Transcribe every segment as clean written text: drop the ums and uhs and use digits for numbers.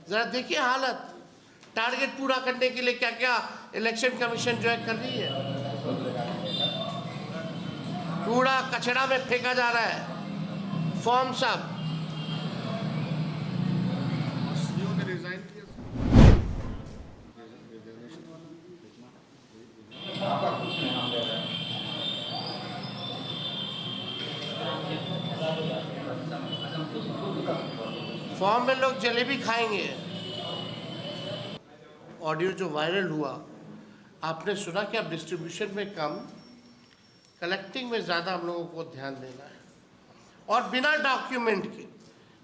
ज़रा देखिए हालत, टारगेट पूरा करने के लिए क्या क्या इलेक्शन कमीशन जो है कर रही है। कूड़ा कचरा में फेंका जा रहा है, फॉर्म सब। फॉर्म में लोग जलेबी खाएंगे। ऑडियो जो वायरल हुआ, आपने सुना कि अब डिस्ट्रीब्यूशन में कम, कलेक्टिंग में ज़्यादा हम लोगों को ध्यान देना है, और बिना डॉक्यूमेंट के।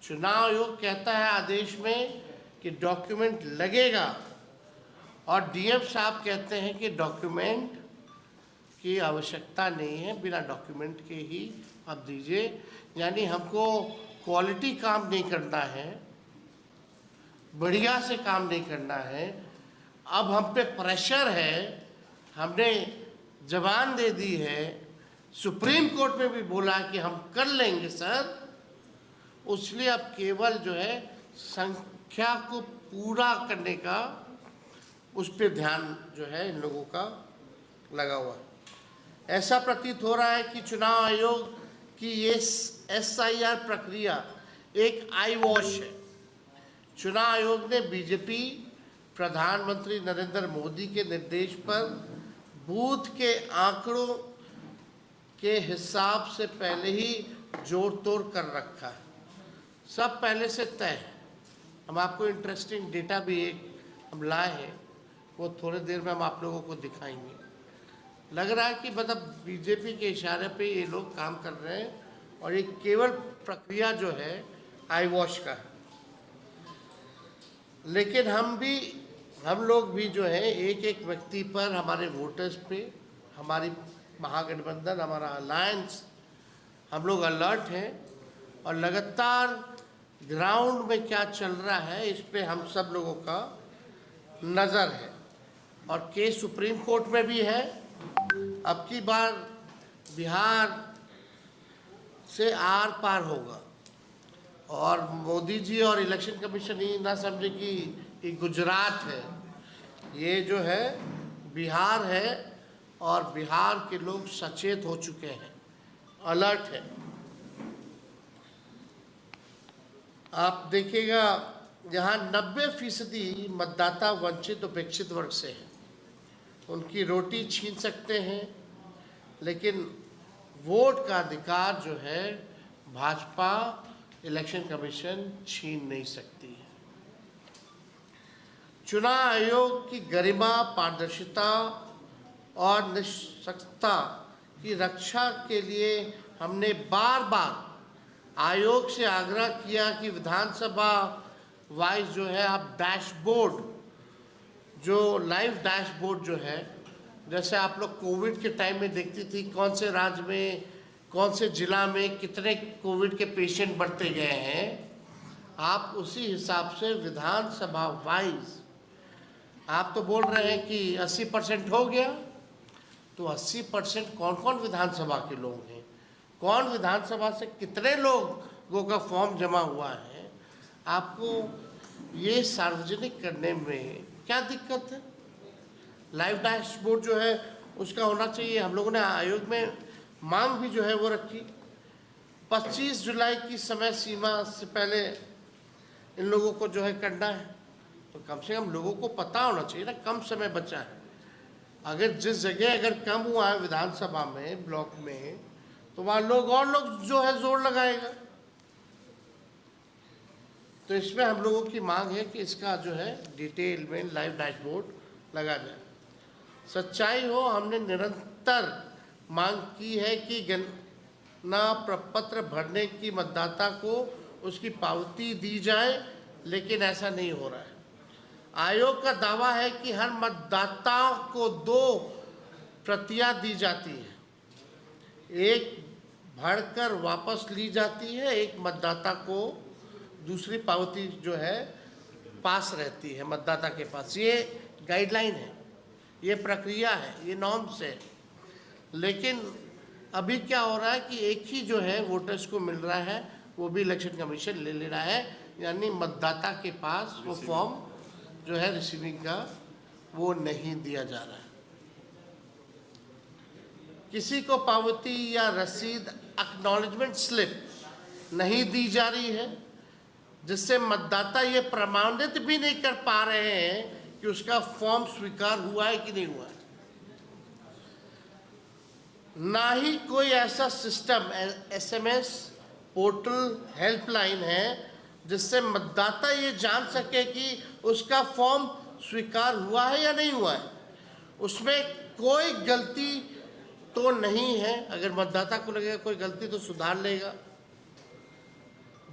चुनाव आयोग कहता है आदेश में कि डॉक्यूमेंट लगेगा, और डीएम साहब कहते हैं कि डॉक्यूमेंट की आवश्यकता नहीं है, बिना डॉक्यूमेंट के ही आप दीजिए। यानी हमको क्वालिटी काम नहीं करना है, बढ़िया से काम नहीं करना है। अब हम पे प्रेशर है, हमने जबान दे दी है, सुप्रीम कोर्ट में भी बोला कि हम कर लेंगे सर, इसलिए अब केवल जो है संख्या को पूरा करने का उस पर ध्यान जो है इन लोगों का लगा हुआ है। ऐसा प्रतीत हो रहा है कि चुनाव आयोग की ये SIR प्रक्रिया एक आई वॉश है। चुनाव आयोग ने बीजेपी प्रधानमंत्री नरेंद्र मोदी के निर्देश पर बूथ के आंकड़ों के हिसाब से पहले ही जोड़ तोड़ कर रखा है, सब पहले से तय है। हम आपको इंटरेस्टिंग डेटा भी एक हम लाए हैं, वो थोड़ी देर में हम आप लोगों को दिखाएंगे। लग रहा है कि मतलब बीजेपी के इशारे पे ये लोग काम कर रहे हैं, और ये केवल प्रक्रिया जो है आई वॉश का है। लेकिन हम लोग भी जो है एक एक व्यक्ति पर, हमारे वोटर्स पे, हमारी महागठबंधन, हमारा अलायंस, हम लोग अलर्ट हैं, और लगातार ग्राउंड में क्या चल रहा है इस पे हम सब लोगों का नज़र है। और केस सुप्रीम कोर्ट में भी है। अब की बार बिहार से आर पार होगा, और मोदी जी और इलेक्शन कमीशन ये ना समझे कि गुजरात है, ये जो है बिहार है, और बिहार के लोग सचेत हो चुके हैं, अलर्ट है। आप देखिएगा यहाँ 90% मतदाता वंचित उपेक्षित वर्ग से हैं, उनकी रोटी छीन सकते हैं, लेकिन वोट का अधिकार जो है भाजपा इलेक्शन कमीशन छीन नहीं सकती है। चुनाव आयोग की गरिमा, पारदर्शिता और निष्पक्षता की रक्षा के लिए हमने बार बार आयोग से आग्रह किया कि विधानसभा वाइज जो है आप डैशबोर्ड, जो लाइव डैशबोर्ड जो है, जैसे आप लोग कोविड के टाइम में देखती थी कौन से राज्य में, कौन से जिला में कितने कोविड के पेशेंट बढ़ते गए हैं, आप उसी हिसाब से विधानसभा वाइज, आप तो बोल रहे हैं कि 80% हो गया, तो 80% कौन कौन विधानसभा के लोग हैं, कौन विधानसभा से कितने लोगों का फॉर्म जमा हुआ है, आपको ये सार्वजनिक करने में क्या दिक्कत है। लाइव डैशबोर्ड जो है उसका होना चाहिए। हम लोगों ने आयोग में मांग भी जो है वो रखी, 25 जुलाई की समय सीमा से पहले इन लोगों को जो है करना है, तो कम से कम लोगों को पता होना चाहिए ना, कम समय बचा है। अगर जिस जगह अगर कम हुआ है विधानसभा में, ब्लॉक में, तो वहाँ लोग जो है जोर लगाएगा। तो इसमें हम लोगों की मांग है कि इसका जो है डिटेल में लाइव डैशबोर्ड लगा जाए। सच्चाई हो, हमने निरंतर मांग की है कि गणना प्रपत्र भरने की मतदाता को उसकी पावती दी जाए, लेकिन ऐसा नहीं हो रहा है। आयोग का दावा है कि हर मतदाता को 2 प्रतियां दी जाती है, एक भरकर वापस ली जाती है, एक मतदाता को दूसरी पावती जो है पास रहती है मतदाता के पास। ये गाइडलाइन है, ये प्रक्रिया है, ये नॉर्म्स है। लेकिन अभी क्या हो रहा है कि एक ही जो है वोटर्स को मिल रहा है, वो भी इलेक्शन कमीशन ले रहा है, यानी मतदाता के पास वो फॉर्म जो है रिसीविंग का वो नहीं दिया जा रहा है। किसी को पावती या रसीद एक्नॉलेजमेंट स्लिप नहीं दी जा रही है, जिससे मतदाता ये प्रमाणित भी नहीं कर पा रहे हैं कि उसका फॉर्म स्वीकार हुआ है कि नहीं हुआ है। ना ही कोई ऐसा सिस्टम SMS पोर्टल हेल्पलाइन है जिससे मतदाता ये जान सके कि उसका फॉर्म स्वीकार हुआ है या नहीं हुआ है। उसमें कोई गलती तो नहीं है, अगर मतदाता को लगेगा कोई गलती तो सुधार लेगा।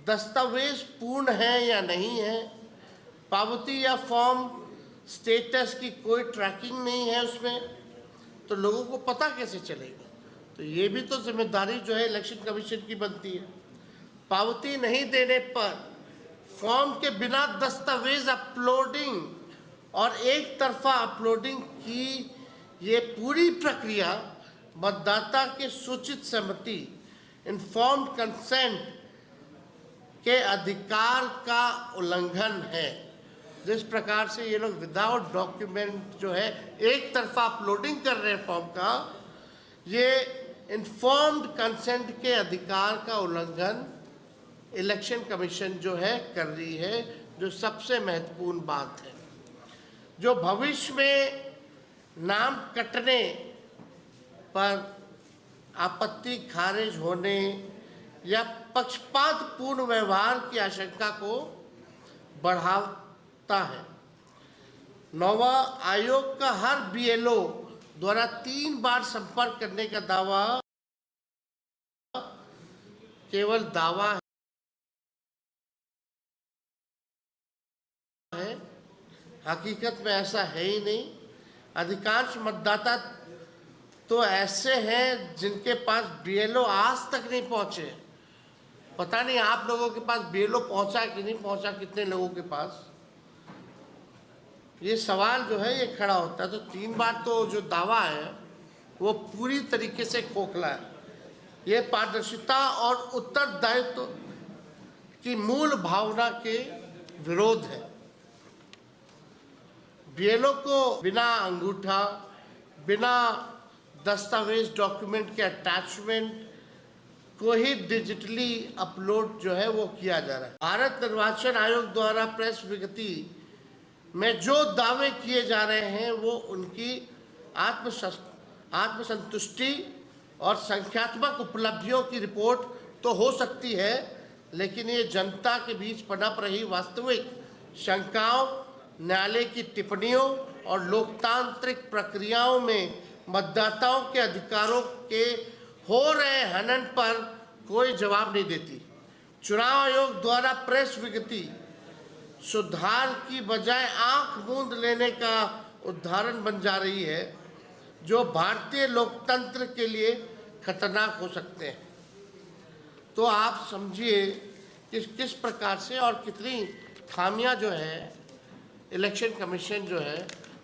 दस्तावेज पूर्ण है या नहीं है, पावती या फॉर्म स्टेटस की कोई ट्रैकिंग नहीं है उसमें, तो लोगों को पता कैसे चलेगा। तो ये भी तो जिम्मेदारी जो है इलेक्शन कमीशन की बनती है। पावती नहीं देने पर फॉर्म के बिना दस्तावेज अपलोडिंग और एक तरफा अपलोडिंग की ये पूरी प्रक्रिया मतदाता के सूचित सहमति इन्फॉर्म्ड कंसेंट के अधिकार का उल्लंघन है। जिस प्रकार से ये लोग विदाउट डॉक्यूमेंट जो है एक तरफा अपलोडिंग कर रहे हैं फॉर्म का, ये इन्फॉर्म्ड कंसेंट के अधिकार का उल्लंघन इलेक्शन कमीशन जो है कर रही है, जो सबसे महत्वपूर्ण बात है। जो भविष्य में नाम कटने पर आपत्ति खारिज होने या पक्षपातपूर्ण व्यवहार की आशंका को बढ़ाता है। नौवा, आयोग का हर BLO द्वारा 3 बार संपर्क करने का दावा केवल दावा है, हकीकत में ऐसा है ही नहीं। अधिकांश मतदाता तो ऐसे हैं जिनके पास BLO आज तक नहीं पहुंचे। पता नहीं आप लोगों के पास BLO पहुंचा कि नहीं पहुंचा, कितने लोगों के पास, ये सवाल जो है ये खड़ा होता है। तो 3 बार तो जो दावा है वो पूरी तरीके से खोखला है। ये पारदर्शिता और उत्तरदायित्व की मूल भावना के विरोध है। BLO को बिना अंगूठा, बिना दस्तावेज डॉक्यूमेंट के अटैचमेंट को ही डिजिटली अपलोड जो है वो किया जा रहा है। भारत निर्वाचन आयोग द्वारा प्रेस विज्ञप्ति में जो दावे किए जा रहे हैं वो उनकी आत्मसंतुष्टि और संख्यात्मक उपलब्धियों की रिपोर्ट तो हो सकती है, लेकिन ये जनता के बीच पनप रही वास्तविक शंकाओं, न्यायालय की टिप्पणियों और लोकतांत्रिक प्रक्रियाओं में मतदाताओं के अधिकारों के हो रहे हनन पर कोई जवाब नहीं देती। चुनाव आयोग द्वारा प्रेस विज्ञप्ति सुधार की बजाय आंख मूंद लेने का उदाहरण बन जा रही है, जो भारतीय लोकतंत्र के लिए खतरनाक हो सकते हैं। तो आप समझिए किस प्रकार से और कितनी खामियां जो है इलेक्शन कमीशन जो है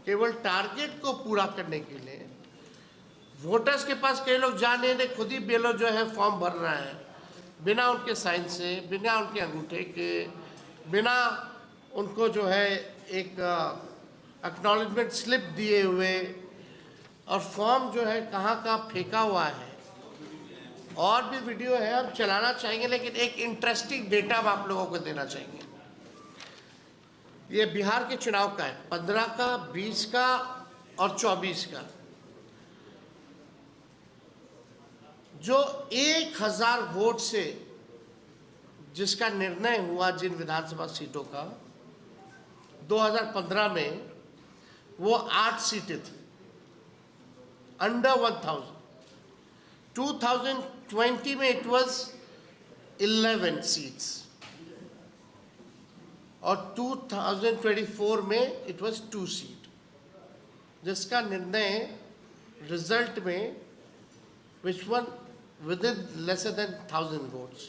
केवल टारगेट को पूरा करने के लिए, वोटर्स के पास कई लोग जाने ने खुद ही BLO जो है फॉर्म भर रहा है बिना उनके साइन से, बिना उनके अंगूठे के, बिना उनको जो है एक एक्नॉलेजमेंट स्लिप दिए हुए, और फॉर्म जो है कहाँ फेंका हुआ है। और भी वीडियो है हम चलाना चाहेंगे, लेकिन एक इंटरेस्टिंग डेटा हम आप लोगों को देना चाहेंगे। ये बिहार के चुनाव का है, 15 का, 20 का और 24 का। जो 1000 वोट से जिसका निर्णय हुआ जिन विधानसभा सीटों का 2015 में, वो 8 सीटें थी, अंडर 1000। 2020 में इट वाज 11 सीट्स और 2024 में इट वाज 2 सीट, जिसका निर्णय रिजल्ट में which one within lesser than 1000 votes,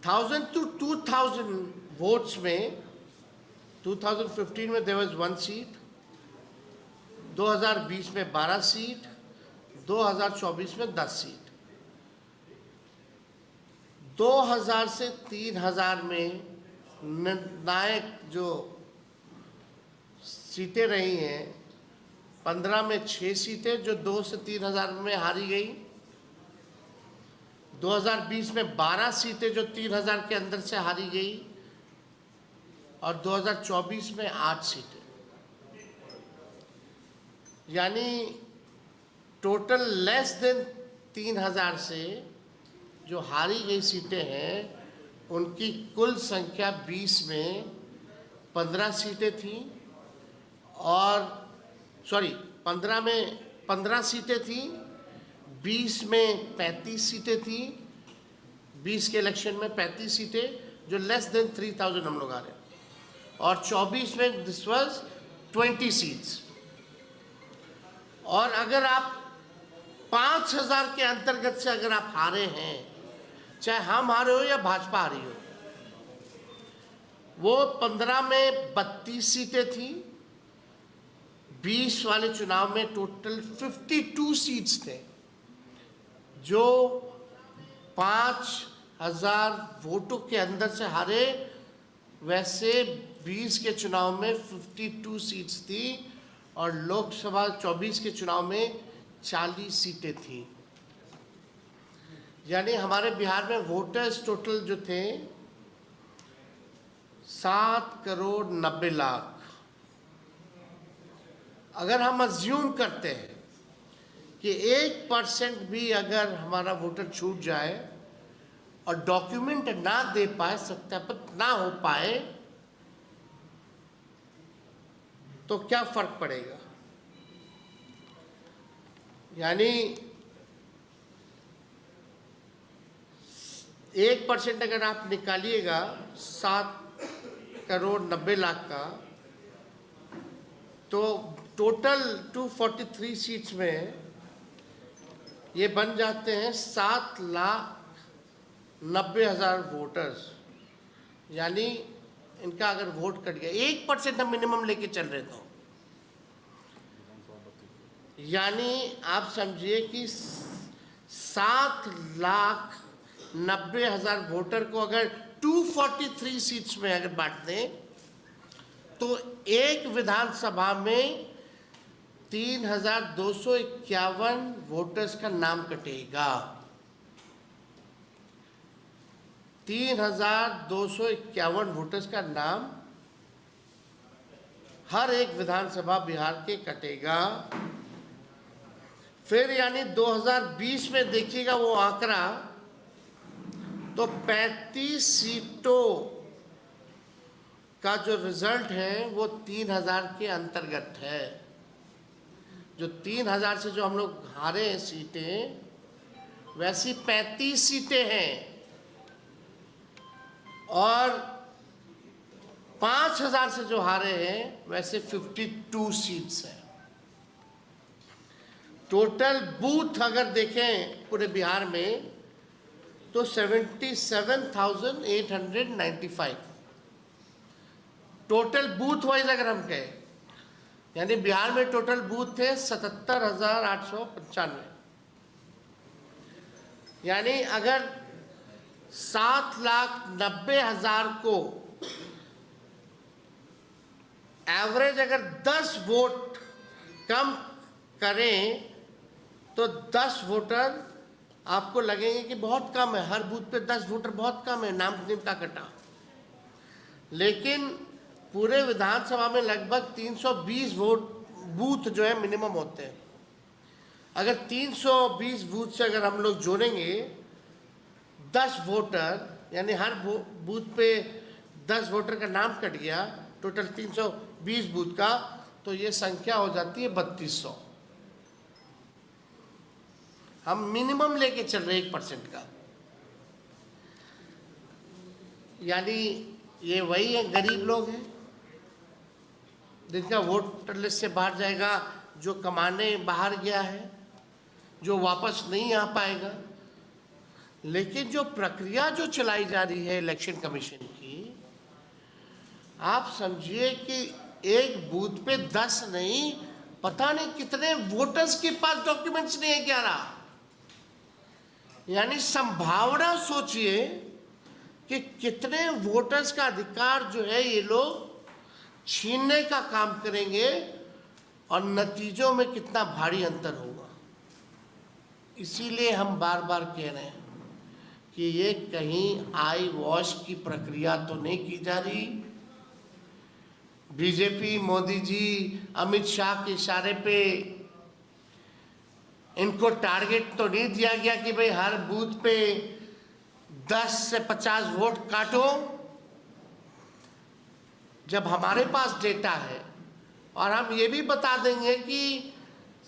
1000 to 2000 votes में 2015 में there was 1 seat, 2020 में 12 सीट, 2024 में 10 सीट। 2000 से 3000 में निर्णायक जो सीटें रही हैं, 15 में 6 सीटें जो 2 से 3 हज़ार में हारी गई, 2020 में 12 सीटें जो 3 हज़ार के अंदर से हारी गई, और 2024 में 8 सीटें। यानी टोटल लेस देन 3 हज़ार से जो हारी गई सीटें हैं, उनकी कुल संख्या 20 में 15 सीटें थीं, और 15 में 15 सीटें थीं, 20 में 35 सीटें थीं, 20 के इलेक्शन में 35 सीटें जो लेस देन 3000 हम लोग आ रहे हैं, और 24 में दिस वाज 20 सीट्स। और अगर आप 5000 के अंतर्गत से अगर आप हारे हैं, चाहे हम हारे हो या भाजपा हारी हो, वो 15 में 32 सीटें थी, 20 वाले चुनाव में टोटल 52 सीट्स थे, जो 5000 वोटों के अंदर से हारे। वैसे 20 के चुनाव में 52 सीट्स थी, और लोकसभा 24 के चुनाव में 40 सीटें थी। यानी हमारे बिहार में वोटर्स टोटल जो थे 7,90,00,000। अगर हम अज्यूम करते हैं कि 1% भी अगर हमारा वोटर छूट जाए और डॉक्यूमेंट ना दे पाए, सत्यापित ना हो पाए, तो क्या फर्क पड़ेगा? यानी 1% अगर आप निकालिएगा 7,90,00,000 का, तो टोटल 243 सीट्स में ये बन जाते हैं 7,90,000 वोटर्स। यानी इनका अगर वोट कट गया, 1% हम मिनिमम लेके चल रहे, तो यानी आप समझिए कि 7,90,000 वोटर को अगर 243 सीट्स में अगर बांट दें, तो एक विधानसभा में 3,251 वोटर्स का नाम कटेगा। 3,251 वोटर्स का नाम हर एक विधानसभा बिहार के कटेगा। फिर यानी 2020 में देखिएगा वो आंकड़ा, तो 35 सीटों का जो रिजल्ट है वो 3,000 के अंतर्गत है। जो 3,000 से जो हम लोग हारे हैं सीटें, वैसी 35 सीटें हैं, और 5,000 से जो हारे हैं वैसे 52 सीट्स हैं। टोटल बूथ अगर देखें पूरे बिहार में तो 77,895 टोटल बूथ वाइज अगर हम कहें, यानी बिहार में टोटल बूथ थे 77,895। यानी अगर 7,90,000 को एवरेज अगर 10 वोट कम करें, तो 10 वोटर आपको लगेंगे कि बहुत कम है, हर बूथ पे 10 वोटर बहुत कम है, नाम का कटा। लेकिन पूरे विधानसभा में लगभग 320 बूथ जो है मिनिमम होते हैं। अगर 320 बूथ से अगर हम लोग जोड़ेंगे 10 वोटर, यानी हर बूथ पे 10 वोटर का नाम कट गया, टोटल 320 बूथ का, तो ये संख्या हो जाती है 3200। हम मिनिमम लेके चल रहे 1% का। यानी ये वही है, गरीब लोग हैं जिनका वोटर लिस्ट से बाहर जाएगा, जो कमाने बाहर गया है, जो वापस नहीं आ पाएगा। लेकिन जो प्रक्रिया जो चलाई जा रही है इलेक्शन कमीशन की, आप समझिए कि एक बूथ पे 10 नहीं, पता नहीं कितने वोटर्स के पास डॉक्यूमेंट्स नहीं है, 11। यानी संभावना सोचिए कि कितने वोटर्स का अधिकार जो है ये लोग छीनने का काम करेंगे और नतीजों में कितना भारी अंतर होगा। इसीलिए हम बार बार कह रहे हैं कि ये कहीं आई वॉश की प्रक्रिया तो नहीं की जा रही। बीजेपी, मोदी जी, अमित शाह के इशारे पे इनको टारगेट तो नहीं दिया गया कि भाई हर बूथ पे 10 से 50 वोट काटो। जब हमारे पास डेटा है और हम ये भी बता देंगे कि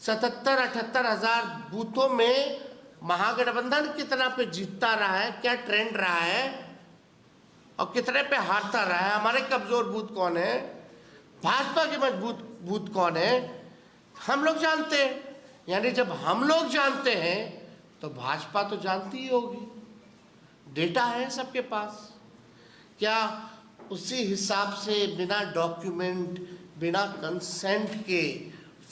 77-78 हजार बूथों में महागठबंधन कितना पे जीतता रहा है, क्या ट्रेंड रहा है और कितने पे हारता रहा है, हमारे कमजोर बूथ कौन है, भाजपा के मजबूत बूथ कौन है, हम लोग जानते हैं। यानी जब हम लोग जानते हैं तो भाजपा तो जानती ही होगी, डेटा है सबके पास। क्या उसी हिसाब से बिना डॉक्यूमेंट, बिना कंसेंट के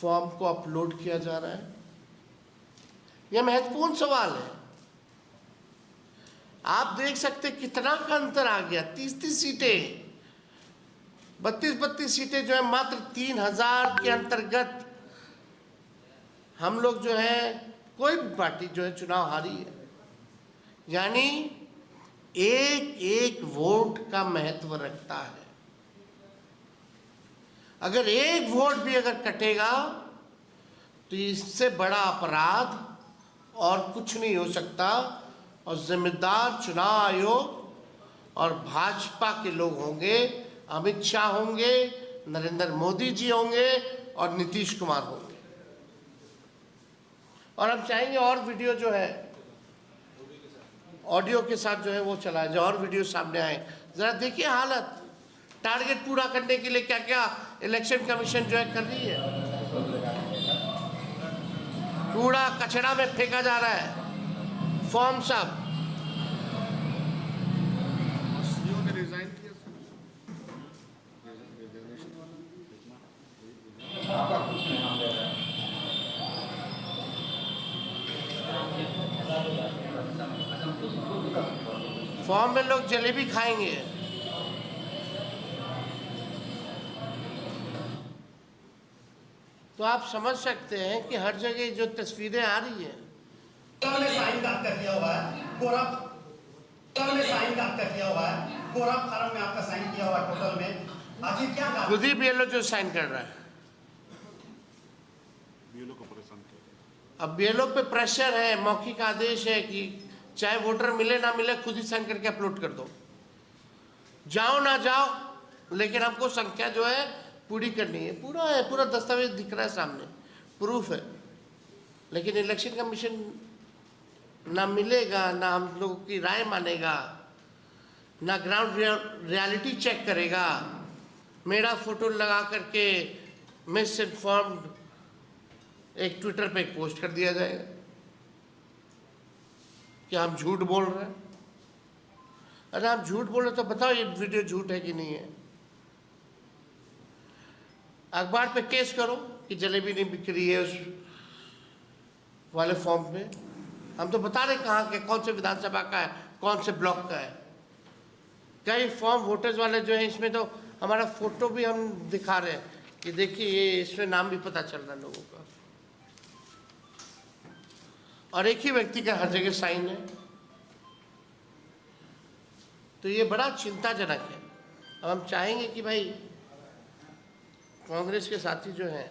फॉर्म को अपलोड किया जा रहा है? यह महत्वपूर्ण सवाल है। आप देख सकते कितना का अंतर आ गया। 30-30 सीटें, 32-32 सीटें जो है मात्र 3000 के अंतर्गत हम लोग जो है, कोई भी पार्टी जो है चुनाव हारी है। यानी एक एक वोट का महत्व रखता है। अगर एक वोट भी अगर कटेगा तो इससे बड़ा अपराध और कुछ नहीं हो सकता। और जिम्मेदार चुनाव आयोग और भाजपा के लोग होंगे, अमित शाह होंगे, नरेंद्र मोदी जी होंगे और नीतीश कुमार होंगे। और हम चाहेंगे और वीडियो जो है ऑडियो के साथ जो है वो चलाया जाए, और वीडियो सामने आए। जरा देखिए हालत, टारगेट पूरा करने के लिए क्या क्या इलेक्शन कमीशन जो है कर रही है। कूड़ा कचरा में फेंका जा रहा है, फॉर्म सब। फॉर्म में लोग जलेबी खाएंगे। तो आप समझ सकते हैं कि हर जगह जो तस्वीरें आ रही है। साइन आपका किया हुआ है, कोरा साइन आपका किया हुआ है, कोरा फार्म में आपका साइन किया हुआ है टोटल में। आज ये क्या बात? खुद ही बीएलओ जो साइन कर रहा है। अब बीएलओ पे प्रेशर है, मौखिक आदेश है कि चाहे वोटर मिले ना मिले खुद ही साइन करके अपलोड कर दो, जाओ ना जाओ, लेकिन हमको संख्या जो है पूरी करनी है। पूरा है, पूरा दस्तावेज दिख रहा है सामने, प्रूफ है। लेकिन इलेक्शन कमीशन ना मिलेगा, ना हम लोगों की राय मानेगा, ना ग्राउंड रियलिटी चेक करेगा। मेरा फोटो लगा करके मिस इन्फॉर्म्ड एक ट्विटर पे एक पोस्ट कर दिया जाएगा कि हम झूठ बोल रहे हैं। अरे आप झूठ बोल रहे तो बताओ ये वीडियो झूठ है कि नहीं है। अखबार पे केस करो कि जलेबी नहीं बिक रही है उस वाले फॉर्म पे। हम तो बता रहे कहाँ के, कौन से विधानसभा का है, कौन से ब्लॉक का है। कई फॉर्म वोटर्स वाले जो है इसमें तो हमारा फोटो भी हम दिखा रहे हैं कि देखिए ये, इसमें नाम भी पता चल रहा है लोगों का। और एक ही व्यक्ति का हर जगह साइन है। तो ये बड़ा चिंताजनक है। अब हम चाहेंगे कि भाई कांग्रेस के साथी जो हैं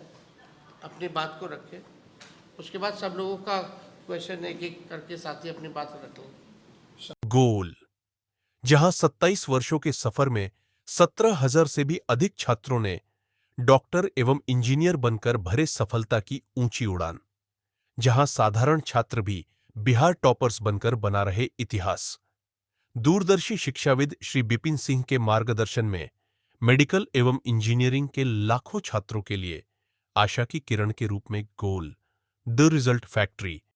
अपनी बात को रखें, उसके बाद सब लोगों का क्वेश्चन एक एक करके साथी अपनी बात रख लें। गोल, जहां 27 वर्षों के सफर में 17,000 से भी अधिक छात्रों ने डॉक्टर एवं इंजीनियर बनकर भरे सफलता की ऊंची उड़ान, जहां साधारण छात्र भी बिहार टॉपर्स बनकर बना रहे इतिहास। दूरदर्शी शिक्षाविद श्री बिपिन सिंह के मार्गदर्शन में मेडिकल एवं इंजीनियरिंग के लाखों छात्रों के लिए आशा की किरण के रूप में गोल, द रिजल्ट फैक्ट्री